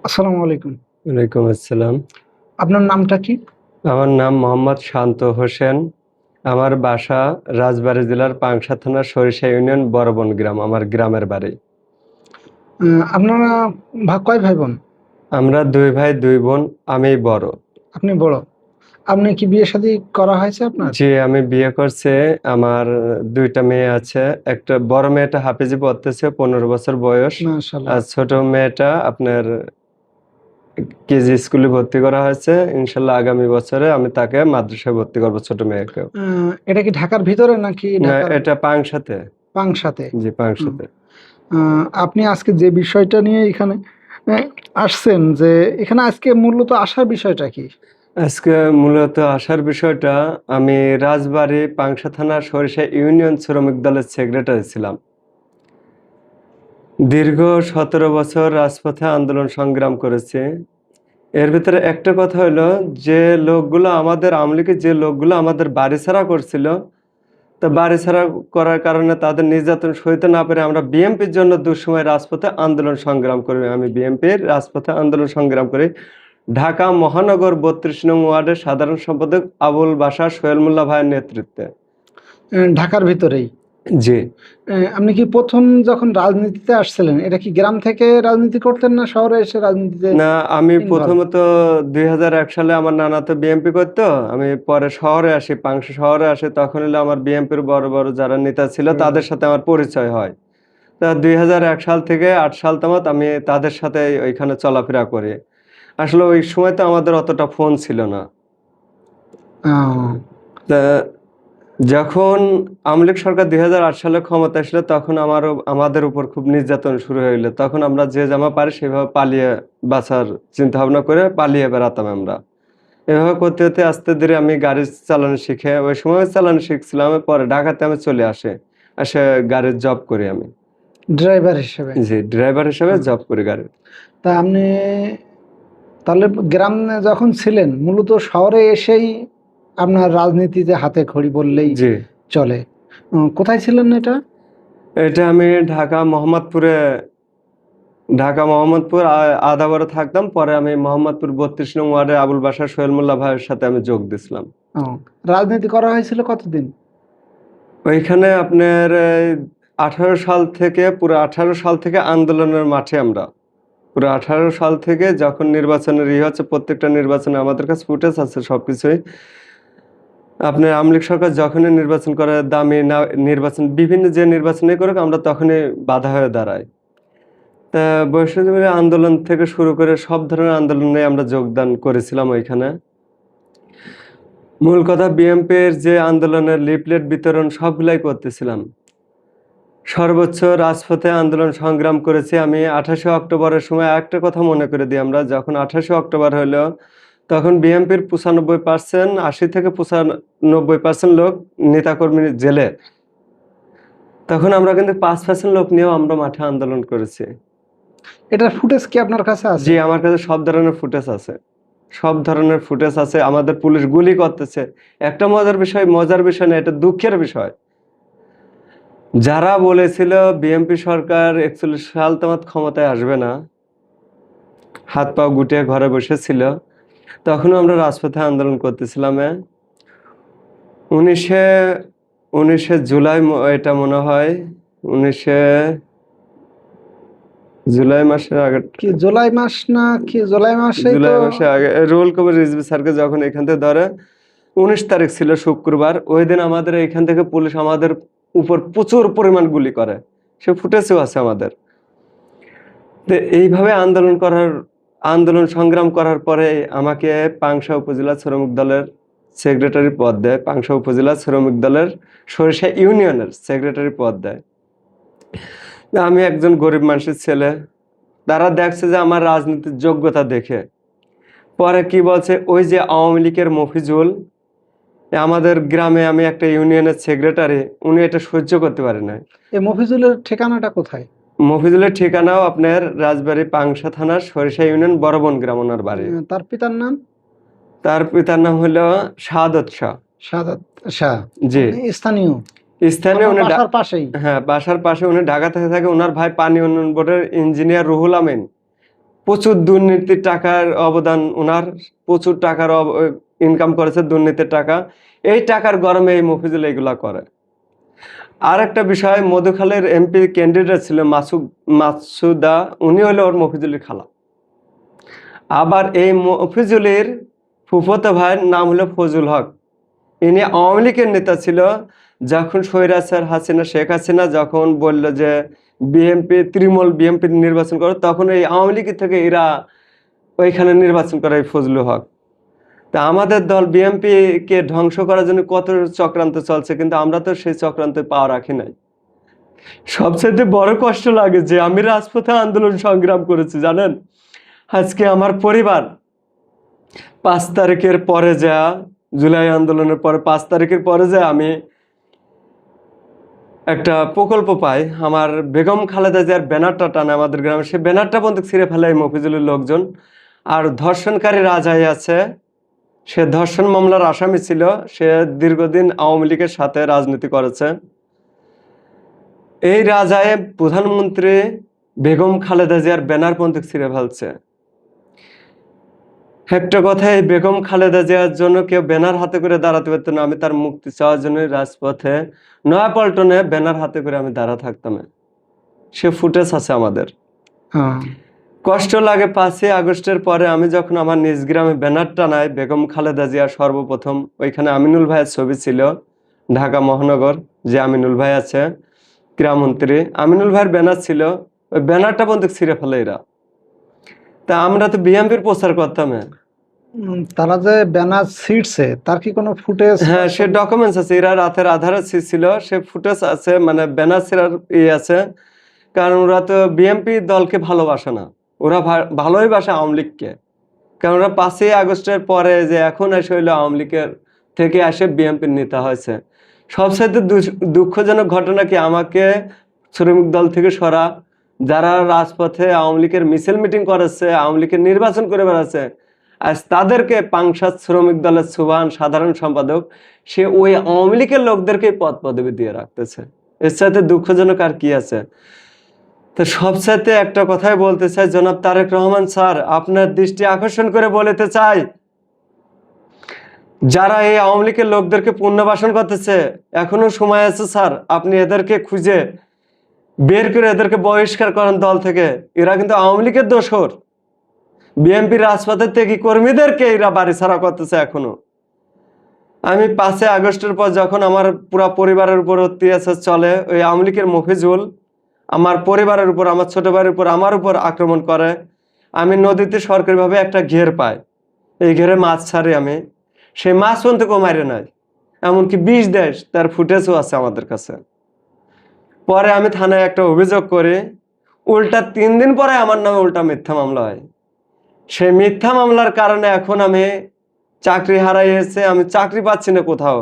আসসালামু আলাইকুম। ওয়ালাইকুম আসসালাম। আপনার নামটা কি? আমার নাম মোহাম্মদ শান্ত হোসেন। আমার বাসা রাজবাড়ী জেলার পাংশা থানার সরিষা ইউনিয়ন বড়বন গ্রাম, আমার গ্রামের বাড়ি। আপনারা কয় ভাই বোন? আমরা ২ ভাই ২ বোন, আমি বড়। আপনি বড়। আপনি কি বিয়ে-শাদী করা হয়েছে আপনার? জি, আমি বিয়ে করছি। আমার ২ টা মেয়ে আছে। একটা বড় মেয়েটা হাফেজি পড়তেছে, ১৫ বছর বয়স। মাশাআল্লাহ। আর ছোট মেয়েটা আপনার কেজি স্কুলে ভর্তি করা হয়েছে। ইনশাআল্লাহ আগামী বছরে আমি তাকে মাদ্রাসায় ভর্তি করব, ছোট মেয়েকেও। এটা কি ঢাকার ভিতরে নাকি না, ঢাকার এটা পাংশাতে। পাংশাতে? জি, হুম। পাংশাতে। আপনি আজকে যে বিষয়টা নিয়ে এখানে অ্যা আসছেন, যে এখানে আজকে মূলত আসার বিষয়টা কি? আজকে মূলত আসার বিষয়টা, আমি রাজবাড়ী পাংশা থানার সরিষা ইউনিয়ন শ্রমিক দলের সেক্রেটারি ছিলাম। দীর্ঘ ১৭ বছর রাজপথে আন্দোলন সংগ্রাম করেছি। এর ভিতরে একটা কথা হইলো, যে লোকগুলো আমাদের আওয়ামী লীগের যে লোকগুলো আমাদের বাড়িছাড়া করছিল, তো বাড়িছাড়া করার কারণে তাদের নির্যাতন সইতে না পেরে আমরা বিএনপির জন্য দুঃসময় রাজপথে আন্দোলন সংগ্রাম করি। আমি বিএনপির রাজপথে আন্দোলন সংগ্রাম করি। ঢাকা মহানগর ৩২ নং ওয়ার্ডের সাধারণ সম্পাদক আবুল বাশার সোহেল মোল্লা ভাইয়ের নেতৃত্বে। ঢাকার ভিতরেই? জি। আপনি কি ১ম যখন রাজনীতিতে আসছিলেন, এটা কি গ্রাম থেকে রাজনীতি করতেন না শহরে এসে রাজনীতিতে না, আমি ইনভলভ? প্রথমত ২০০১ সালে আমার নানা তো বিএনপি করতো। আমি পরে শহরে আসি, পাংশা শহরে আসি। তখন হলো আমার বিএনপির বড়, বড় যারা নেতা ছিল তাদের সাথে আমার পরিচয় হয়। তা ২০০১ সাল থেকে ৮ সাল তামাদ আমি তাদের সাথে ওইখানে চলাফেরা করি। আসলে ওই সময় তো আমাদের অতটা ফোন ছিল না। আ তা যখন আওয়ামী লীগ সরকার ২০০৮ সালে ক্ষমতায় আসলো, তখন আমাদের উপর খুব নির্যাতন শুরু হইল। তখন আমরা যে যেমন পারি সেভাবে পালিয়ে বাঁচার চিন্তাভাবনা করে পালিয়ে বেড়াতাম আমরা। এভাবে করতে, করতে আস্তে ধীরে আমি গাড়ি চালানো শিখে, ওই সময় চালানো শিখছিলাম। পরে ঢাকাতে আমি চলে আসি। এসে গাড়ির জব করি আমি। ড্রাইভার হিসেবে? জি, ড্রাইভার হিসেবে হুম। জব করি গাড়ির। তা আপনি তাহলে গ্রামে যখন ছিলেন, মূলত শহরে এসেই আপনার রাজনীতিতে হাতে খড়ি বললেই জি। চলে। কোথায় ছিলেন এটা? এটা আমি ঢাকা মোহাম্মদপুর আদাবরে থাকতাম। পরে আমি মোহাম্মদপুর ৩২ নং ওয়ার্ডে আবুল বাশার সোহেল মোল্লা ভাইয়ের সাথে আমি যোগ দিছিলাম। ও, রাজনীতি করা হয়েছিল কতদিন? ওইখানে আপনার ১৮ সাল থেকে, পুরো ১৮ সাল থেকে আন্দোলনের মাঠে আমরা। পুরো ১৮ সাল থেকে যখন নির্বাচনের হচ্ছে, প্রত্যেকটা নির্বাচনে আমাদের কাছে ফুটেজ আছে সবকিছুই। আপনার আওয়ামী লীগ সরকার যখনই নির্বাচন করে, দামি না নির্বাচন, বিভিন্ন যে নির্বাচনই করুক, আমরা তখনই বাধা হয়ে দাঁড়াই। তা বৈষম্য আন্দোলন থেকে শুরু করে সব ধরনের আন্দোলনে আমরা যোগদান করেছিলাম ওইখানে। মূল কথা, বিএনপির যে আন্দোলনের লিফলেট বিতরণ সবগুলাই করতেছিলাম। সর্বোচ্চ রাজপথে আন্দোলন সংগ্রাম করেছি আমি। ২৮শে অক্টোবরের সময় একটা কথা মনে করে দিই আমরা, যখন ২৮শে অক্টোবর হইলো, তখন বিএনপির ৯৫%, ৮০ থেকে ৯৫% লোক নেতাকর্মী জেলে। তখন আমরা কিন্তু ৫% লোক নিয়েও আমরা মাঠে আন্দোলন করেছি। এটার ফুটেজ কি আপনার কাছে আছে? জি, আমার কাছে সব ধরনের ফুটেজ আছে। সব ধরনের ফুটেজ আছে। আমাদের পুলিশ গুলি করতেছে। একটা মজার বিষয় না, এটা দুঃখের বিষয়। যারা বলেছিল বিএনপি সরকার ৪১ সাল তামাদ ক্ষমতায় আসবে না, হাত পা গুটিয়ে ঘরে বসেছিল, তখনও আমরা রাজপথে আন্দোলন করতেছিলাম। ১৯শে জুলাই এটা মনে হয় ১৯শে জুলাই মাসের আগে, কি জুলাই মাস না কি? জুলাই মাসেই তো। জুলাই মাসের আগে রুহুল কবির রিজভী স্যারকে যখন এখান থেকে ধরে, ১৯ তারিখ ছিল শুক্রবার। ওই দিন আমাদের এখান থেকে পুলিশ আমাদের উপর প্রচুর পরিমাণ গুলি করে। সে ফুটেজও আছে আমাদের। তো এইভাবে আন্দোলন সংগ্রাম করার পরে আমাকে পাংশা উপজেলা শ্রমিক দলের সেক্রেটারি পদ দেয়। পাংশা উপজেলা শ্রমিক দলের সরিষা ইউনিয়নের সেক্রেটারি পদ দেয়। আমি একজন গরিব মানুষের ছেলে। তারা দেখছে যে আমার রাজনীতির যোগ্যতা দেখে, পরে কি বলছে, ওই যে আওয়ামী লীগের মফিজুল, আমাদের গ্রামে আমি একটা ইউনিয়নের সেক্রেটারি, উনি এটা সহ্য করতে পারে না। এই মফিজুলের ঠিকানাটা কোথায়? মফিজুলের ঠিকানাও আপনার রাজবাড়ী পাংশা থানার সরিষা ইউনিয়ন বড়বন গ্রাম ওনার বাড়ি। তার পিতার নাম? তার পিতার নাম হলো শাহাদত শাহ। সাদাত শাহ। জি। স্থানীয়? স্থানীয় উনি বাসার পাশেই? হ্যাঁ, বাসার পাশে। উনি ঢাকা থেকে থাকে। ওনার ভাই পানি উন্নয়ন বোর্ডের ইঞ্জিনিয়ার রুহুল আমিন। প্রচুর দুর্নীতির টাকার অবদান, ওনার প্রচুর টাকার ইনকাম করেছে দুর্নীতির টাকা। এই টাকার গরমে এই মফিজুল এইগুলা করে। আর একটা বিষয়, মধুখালের এমপি ক্যান্ডিডেট ছিল মাসুদা, উনি হলো ওর মফিজুলের খালা। আবার এই মফিজুলের ফুফতো ভাইয়ের নাম হলো ফজল হক, ইনি আওয়ামী লীগের নেতা ছিল। যখন স্বৈরাচার হাসিনা, শেখ হাসিনা যখন বলল যে তৃণমূল বিএনপি নির্বাচন করো, তখন এই আওয়ামী লীগ থেকে এরা ওইখানে নির্বাচন করে ফজলুল হক। তা আমাদের দল বিএনপি কে ধ্বংস করার জন্য কত চক্রান্ত চলছে, কিন্তু আমরা তো সেই চক্রান্তে পা রাখি নাই। সবচেয়ে বড় কষ্ট লাগে যে আমি রাজপথে আন্দোলন সংগ্রাম করেছি, জানেন। আজকে আমার পরিবার 5 তারিখের পরে যা, জুলাই আন্দোলনের পরে 5 তারিখের পরে যে আমি একটা প্রকল্প পাই, আমার বেগম খালেদা জিয়ার ব্যানারটা টানে আমাদের গ্রামে, সেই ব্যানারটা পর্যন্ত ছিঁড়ে ফেলে এই মফিজুলের লোকজন। আর ধর্ষণকারী রাজাই আছে, সে ধর্ষণ মামলার আসামি ছিল, সে দীর্ঘদিন আওয়ামী লীগের সাথে রাজনীতি করেছে। এই রাজায় প্রধানমন্ত্রী বেগম খালেদা জিয়ার ব্যানার পর্যন্ত ছিঁড়ে ফেলছে। একটা কথায়, বেগম খালেদা জিয়ার জন্য কেউ ব্যানার হাতে করে দাঁড়াতে পারতো না। আমি তার মুক্তি চাওয়ার জন্য রাজপথে নয়াপল্টনে ব্যানার হাতে করে আমি দাঁড়া থাকতাম। সে ফুটেজ আছে আমাদের। কষ্ট লাগে 5ই আগস্টের পরে আমি যখন আমার নিজ গ্রামে ব্যানার টানাই, বেগম খালেদা জিয়া সর্বপ্রথম, ওইখানে আমিনুল ভাইয়ের ছবি ছিল, ঢাকা মহানগর যে আমিনুল ভাই আছে ক্রীড়ামন্ত্রী, আমিনুল ভাইয়ের ব্যানার ছিল, ওই ব্যানারটা পর্যন্ত ছিঁড়ে ফেলে এরা। তা আমরা তো বিএনপির প্রচার করতাম। তারা যে ব্যানার ছিঁড়ছে তার কি কোনো ফুটেজ? হ্যাঁ, সে ডকুমেন্টস আছে, এরা রাতের আধারে ছিল, সে ফুটেজ আছে, মানে ব্যানার ছিঁড়ার আছে। কারণ ওরা তো বিএনপি দলকে ভালোবাসে না, ওরা ভালোই বাসে আওয়ামী লীগকে। কারণ ওরা 5ই আগস্টের পরে যে এখন এসে হইলো আওয়ামী লীগের থেকে এসে বিএনপির নেতা হয়েছে। সবচেয়ে দুঃখজনক ঘটনা কি, আমাকে শ্রমিক দল থেকে সরা, যারা রাজপথে আওয়ামী লীগের মিছিল মিটিং করেছে, আওয়ামী লীগের নির্বাচন করে বেড়াচ্ছে, আজ তাদেরকে পাংশাদ শ্রমিক দলের সুবহান সাধারণ সম্পাদক, সে ওই আওয়ামী লীগের লোকদেরকে পদ পদবি দিয়ে রাখতেছে। এর সাথে দুঃখজনক আর কি আছে। তো সবচাইতে একটা কথাই বলতে চাই, জনাব তারেক রহমান স্যার, আপনার দৃষ্টি আকর্ষণ করে বলতে চাই, যারা এই আওয়ামী লীগের লোকদেরকে পুনর্বাসন করতেছে, এখনো সময় আছে স্যার, আপনি এদেরকে খুঁজে বের করে এদেরকে বহিষ্কার করেন দল থেকে। এরা কিন্তু আওয়ামী লীগের দোসর। বিএনপি রাজপথের থেকে কর্মীদেরকে এরা বাড়ি ছাড়া করতেছে এখনো। আমি 5ই আগস্টের পর যখন আমার পুরা পরিবারের উপর অত্যাচার চলে, ওই আওয়ামী লীগের মফিজুল আমার পরিবারের উপর, আমার ছোট ভাইয়ের উপর, আমার উপর আক্রমণ করে। আমি নদীতে সরকারিভাবে একটা ঘের পাই, এই ঘেরে মাছ ছাড়ি আমি, সেই মাছ পর্যন্ত কেউ মারে নাই, এমনকি 20 দেশ তার ফুটেজও আছে আমাদের কাছে। পরে আমি থানায় একটা অভিযোগ করি, উল্টা 3 দিন পরে আমার নামে উল্টা মিথ্যা মামলা হয়। সেই মিথ্যা মামলার কারণে এখন আমি চাকরি হারাইয়েছে, আমি চাকরি পাচ্ছি না কোথাও,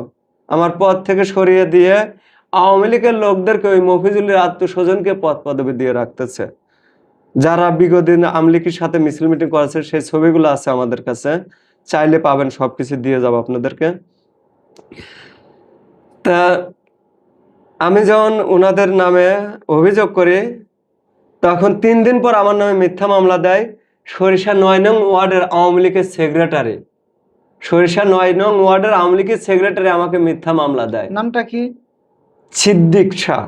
আমার পদ থেকে সরিয়ে দিয়ে আওয়ামী লীগের লোকদেরকে, ওই মফিজুলের আত্মস্বজনকে পদ পদবি দিয়ে রাখতেছে। যারা বিগত দিন আওয়ামী লীগের সাথে মিছিল মিটিং করেছে, সেই ছবিগুলো আছে আমাদের কাছে, চাইলে পাবেন, সবকিছু দিয়ে যাবো আপনাদেরকে। তা আমি যখন ওনাদের নামে অভিযোগ করি, তখন 3 দিন পর আমার নামে মিথ্যা মামলা দেয় সরিষা 9 নং ওয়ার্ডের আওয়ামী লীগের সেক্রেটারি। সরিষা 9 নং ওয়ার্ডের আওয়ামী লীগের সেক্রেটারি আমাকে মিথ্যা মামলা দেয়। নামটা কি? সিদ্দিক শাহ।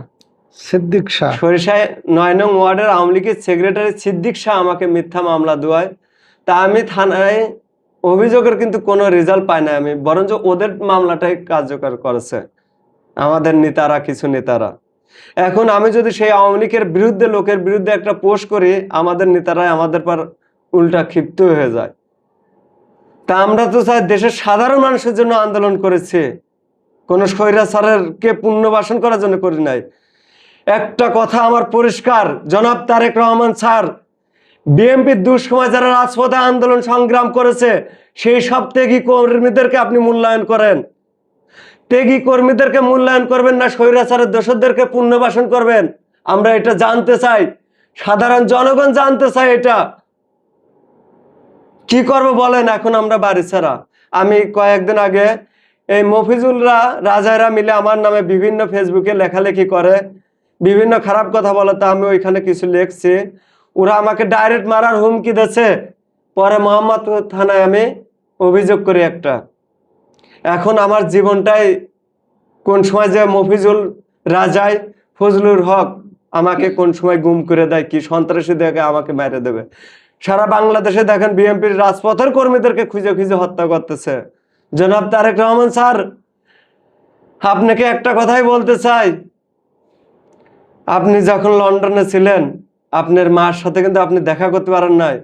সিদ্দিক শাহ। সরিষায় 9 নং ওয়ার্ডের আওয়ামী লীগের সেক্রেটারি সিদ্দিক শাহ আমাকে মিথ্যা মামলা দেওয়ায়। তা আমি থানায় অভিযোগের কিন্তু কোনো রেজাল্ট পাই না আমি, বরঞ্চ ওদের মামলাটাই কার্যকর করেছে আমাদের নেতারা, কিছু নেতারা। এখন আমি যদি সেই আওয়ামী লীগের বিরুদ্ধে, লোকের বিরুদ্ধে একটা পোস্ট করি, আমাদের নেতারাই আমাদের পর উল্টা ক্ষিপ্ত হয়ে যায়। তা আমরা তো চাই দেশের সাধারণ মানুষের জন্য আন্দোলন করেছি, কোন স্বৈরাচারের কে পুনর্বাসন করার জন্য করি নাই। একটা কথা আমার পরিষ্কার, জনাব তারেক রহমান স্যার, বিএনপির দুঃসময় যারা রাজপথে আন্দোলন সংগ্রাম করেছে, সেই সব ত্যাগী কর্মীদেরকে আপনি মূল্যায়ন করেন। ত্যাগী কর্মীদেরকে মূল্যায়ন করবেন না, স্বৈরাচারের দোষরদেরকে পুনর্বাসন করবেন? আমরা এটা জানতে চাই, সাধারণ জনগণ জানতে চাই। এটা কি করবো বলেন? এখন আমরা বাড়ি ছাড়া। আমি কয়েকদিন আগে এই মফিজুলরা, রাজারা মিলে আমার নামে বিভিন্ন ফেসবুকে লেখালেখি করে, বিভিন্ন খারাপ কথা বলে, তা আমি ওইখানে কিছু লিখছি। ওরা আমাকে ডাইরেক্ট মারার হুমকি দিয়েছে। পরে মোহাম্মদপুর থানায় আমি অভিযোগ করি একটা। এখন আমার জীবনটাই কোন সময় যে মফিজুল রাজাই ফজলুল হক আমাকে কোন সময় গুম করে দেয়, কি সন্ত্রাসী দেখে আমাকে মেরে দেবে। সারা বাংলাদেশে দেখেন বিএনপির রাজপথের কর্মীদেরকে খুঁজে খুঁজে হত্যা করতেছে। জনাব তারেক রহমান স্যার, আপনাকে একটা কথাই বলতে চাই, আপনি যখন লন্ডনে ছিলেন আপনার মার সাথে কিন্তু আপনি দেখা করতে পারেন নাই।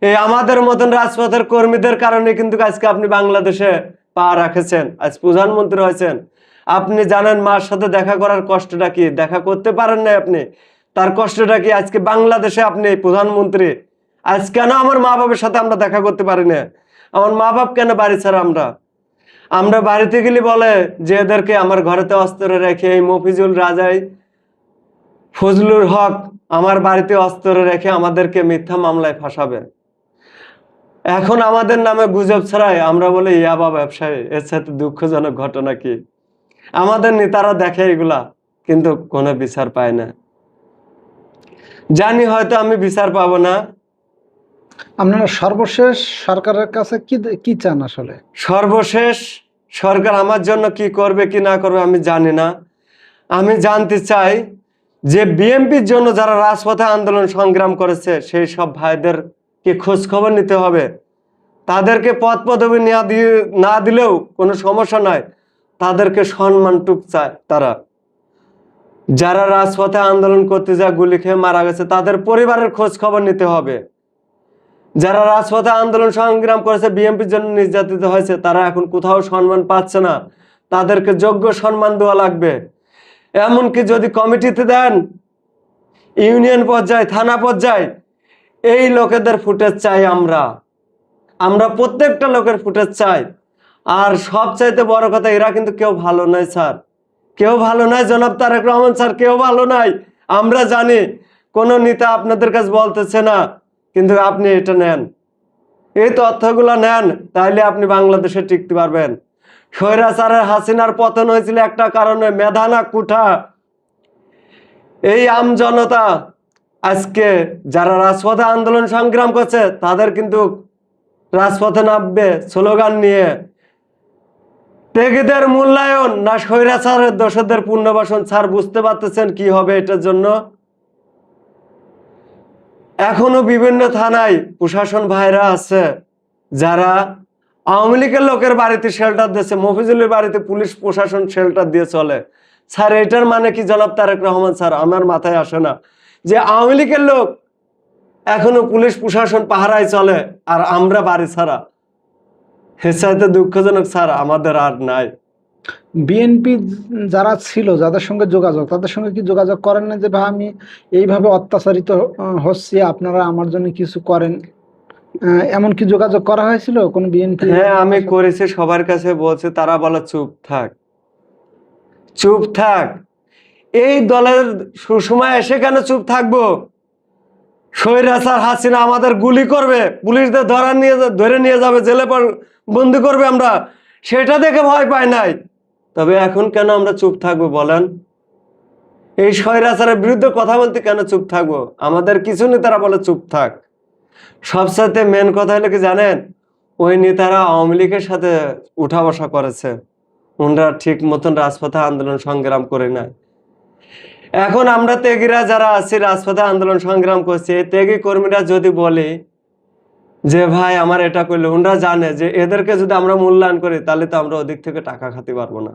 এই আমাদের মতন রাজপথের কর্মীদের কারণে কিন্তু আজকে আপনি বাংলাদেশে পা রাখেছেন, আজ প্রধানমন্ত্রী হয়েছেন। আপনি জানেন মার সাথে দেখা করার কষ্টটা কি, দেখা করতে পারেন নাই আপনি, তার কষ্টটা কি। আজকে বাংলাদেশে আপনি প্রধানমন্ত্রী, আজ কেন আমার মা বাবার সাথে আমরা দেখা করতে পারি না? আমার মা বাপ কেন বাড়ি ছাড়া? আমরা বাড়িতে গেলে বলে যে এদেরকে আমার ঘরেতে অস্ত্র রেখে এই মফিজুল রাজাই ফজলুল হক আমার বাড়িতে অস্ত্র রেখে আমাদেরকে মিথ্যা মামলায় ফাঁসাবে। এখন আমাদের নামে গুজব ছড়ায়, আমরা বলে ইয়াবা ব্যবসায়ী। এর সাথে দুঃখজনক ঘটনা কি, আমাদের নেতারা দেখে এগুলা কিন্তু কোনো বিচার পায় না। জানি হয়তো আমি বিচার পাবো না। আপনারা সর্বশেষ সরকারের কাছে কি চান আসলে? সর্বশেষ সরকার আমার জন্য কি করবে কি না করবে আমি জানি না। আমি জানতে চাই যে বিএনপির জন্য যারা রাজপথে আন্দোলন সংগ্রাম করেছে সেই সব ভাইদের কি খোঁজ খবর নিতে হবে। তাদেরকে পদ পদবি না দিলেও কোনো সমস্যা নাই, তাদেরকে সম্মানটুক চায়। তারা যারা রাজপথে আন্দোলন করতে যা গুলি খেয়ে মারা গেছে তাদের পরিবারের খোঁজ খবর নিতে হবে। যারা রাজপথে আন্দোলন সংগ্রাম করেছে বিএনপির জন্য নির্যাতিত হয়েছে তারা এখন কোথাও সম্মান পাচ্ছে না, তাদেরকে যোগ্য সম্মান দেওয়া লাগবে। এমনকি যদি কমিটিতে দেন, ইউনিয়ন পর্যায়ে, থানা পর্যায়ে, এই লোকেদের ফুটেজ চাই। আমরা প্রত্যেকটা লোকের ফুটেজ চাই। আর সবচাইতে বড় কথা, এরা কিন্তু কেউ ভালো নয় স্যার, কেউ ভালো নয়। জনাব তারেক রহমান স্যার কেউ ভালো নাই, আমরা জানি। কোন নেতা আপনাদের কাছে বলতেছে না, কিন্তু আপনি এটা নেন, এই তথ্যগুলো নেন, তাহলে আপনি বাংলাদেশে টিকতে পারবেন। স্বৈরাচারের হাসিনার পতন হয়েছিল একটা কারণে, মেধা না কুঠা। এই আমজনতা আজকে যারা রাজপথে আন্দোলন সংগ্রাম করছে তাদের কিন্তু রাজপথে নামবে স্লোগান নিয়ে, ত্যাগীদের মূল্যায়ন না স্বৈরাচারের দোষদের পুনর্বাসন। স্যার বুঝতে পারতেছেন কি হবে এটার জন্য? এখনো বিভিন্ন থানায় প্রশাসন ভাইরা আছে যারা আওয়ামী লীগের লোকের বাড়িতে শেল্টার দিয়েছে, মফিজুলের বাড়িতে পুলিশ প্রশাসন শেল্টার দিয়ে চলে। স্যার এটার মানে কি জনাব তারেক রহমান স্যার? আমার মাথায় আসে না যে আওয়ামী লীগের লোক এখনো পুলিশ প্রশাসন পাহারায় চলে আর আমরা বাড়ি ছাড়া। এর চাইতে দুঃখজনক স্যার আমাদের আর নাই। বিএনপি যারা ছিল, যাদের সঙ্গে যোগাযোগ, তাদের সঙ্গে কি যোগাযোগ করেন না যে ভাই আমি এইভাবে অত্যাচারিত হচ্ছি, আপনারা আমার জন্য কিছু করেন? এমন কি যোগাযোগ করা হয়েছিল কোন বিএনপি? হ্যাঁ আমি করেছি, সবার কাছে বলছে, তারা বলে চুপ থাক, চুপ থাক। এই দলের সুসময় এসে কেন চুপ থাকবো? স্বৈরাচার হাসিনা আমাদের গুলি করবে, পুলিশদের ধরে নিয়ে যাবে, জেলে বন্দি করবে, আমরা সেটা দেখে ভয় পাই নাই। তবে এখন কেন আমরা চুপ থাকবো বলেন? এই স্বৈরাচারের বিরুদ্ধে কথা বলতে কেন চুপ থাকবো? আমাদের কিছু নেতারা বলে চুপ থাক। সবসাথে মেন কথা হলো কি জানেন, ওই নেতারা আওয়ামী লীগের সাথে উঠা বসা করেছে, ওনারা ঠিক মতন রাজপথে আন্দোলন সংগ্রাম করে নাই। এখন আমরা ত্যাগীরা যারা আছি রাজপথে আন্দোলন সংগ্রাম করছি, ত্যাগী কর্মীরা যদি বলে যে ভাই আমার এটা করলে, ওনারা জানে যে এদেরকে যদি আমরা মূল্যায়ন করি তাহলে তো আমরা ওদিক থেকে টাকা খাতে পারবো না।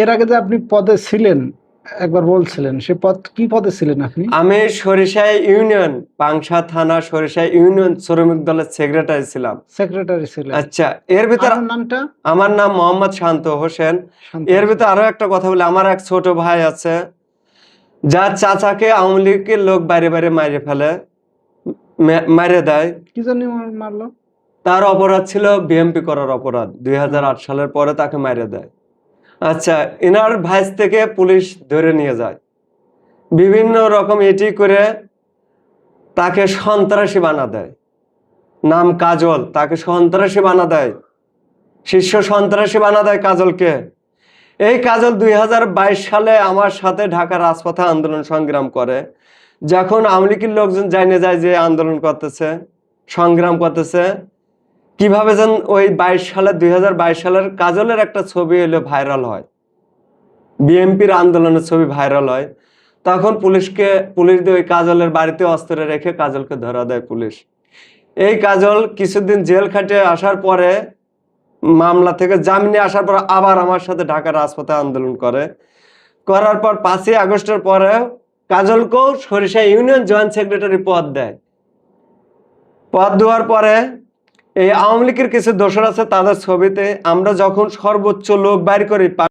এর আগে যে আপনি পদে ছিলেন একবার বলছিলেন, সে পদ কি পদে ছিলেন আপনি? আমি সরিষাই ইউনিয়ন, পাংশা থানা সরিষাই ইউনিয়ন শ্রমিক দলের সেক্রেটারি ছিলাম। সেক্রেটারি ছিলেন? আচ্ছা, এর ভিতর নামটা? আমার নাম মোহাম্মদ শান্ত হোসেন। এর ভিতর আরো একটা কথা বলি, আমার এক ছোট ভাই আছে যার চাচাকে আওয়ামী লীগের লোক বাইরে বাইরে মাইরে ফেলে, মাইরে দেয়। কি জন্য মারলো? তার অপরাধ ছিল বিএমপি করার অপরাধ, 2008 সালের পরে তাকে মাইরে দেয়। আচ্ছা, এনার ভাইস থেকে পুলিশ ধরে নিয়ে যায়, বিভিন্ন রকম এটি করে তাকে সন্ত্রাসী বানা দেয়। নাম কাজল, তাকে সন্ত্রাসী বানা দেয়, শীর্ষ সন্ত্রাসী বানা দেয় কাজলকে। এই কাজল 2022 সালে আমার সাথে ঢাকা রাজপথে আন্দোলন সংগ্রাম করে। যখন আওয়ামী লীগের লোকজন জানিয়ে যায় যে আন্দোলন করতেছে, সংগ্রাম করতেছে, কিভাবে যেন ওই 2022 সালের কাজলের একটা ছবি এলো ভাইরাল হয়, বিএনপির আন্দোলনের ছবি ভাইরাল হয়, তখন পুলিশ দিয়ে ওই কাজলের বাড়িতে অস্ত্র রেখে কাজলকে ধরা দেয় পুলিশ। এই কাজল কিছুদিন জেল খাটে আসার পরে, মামলা থেকে জামিনে আসার পর আবার আমার সাথে ঢাকা রাজপথে আন্দোলন করার পর 5ই আগস্টের পরে কাজলকেও সরিষা ইউনিয়ন জয়েন্ট সেক্রেটারি পদ দেয়। পদ দেওয়ার পরে এই আওয়ামী লীগের কিছু দোসর আছে, তাদের ছবিতে আমরা যখন সর্বোচ্চ লোক বাইর করি